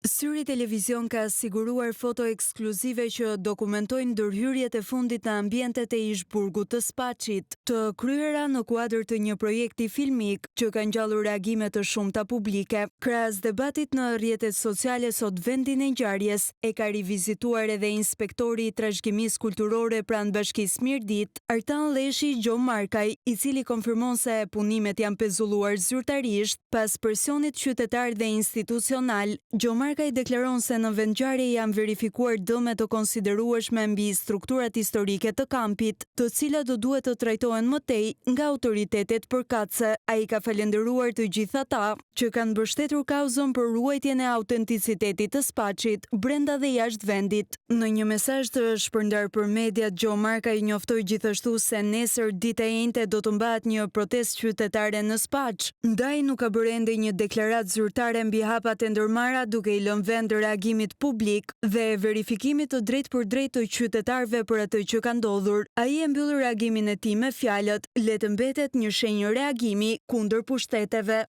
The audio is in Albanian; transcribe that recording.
Syri Televizion ka siguruar foto ekskluzive që dokumentojnë ndërhyrjet e fundit në ambientet e Ish-burgut të Spaçit, të kryera në kuadër të një projekti filmik që ka ngjallur reagime të shumta publike. Krahas debatit në rrjetet sociale sot vendin e ngjarjes e ka rivizituar edhe inspektori i trashëgimisë kulturore pranë Bashkisë Mirdit, Artan Leshi Gjo Markaj, i cili konfirmon se punimet janë pezulluar zyrtarisht pas presionit qytetar dhe institucional. Gjo Markaj deklaron se në vendngjarje janë verifikuar dëme të konsiderueshme mbi strukturat historike të kampit, të cilat do duhet të trajtohen më tej nga autoritetet përkatëse. Ai ka falendëruar të gjithë ata që kanë mbështetur kauzën për ruajtjen e autenticitetit të Spaçit brenda dhe jashtë vendit. Në një mesazh të shpërndar për mediat, Gjo Markaj njoftoi gjithashtu se nesër ditë e njëjtë do të mbahet një protestë qytetare në Spaç. Ndaj nuk ka bërë ende një deklaratë zyrtare mbi hapat e ndërmarra, duke i lënë vend reagimit publik dhe verifikimit të drejtpërdrejtë të qytetarëve për atë që ka ndodhur. Ai e mbyll reagimin e tij me fjalët: "Le të mbetet një shenjë reagimi kundër pushteteve."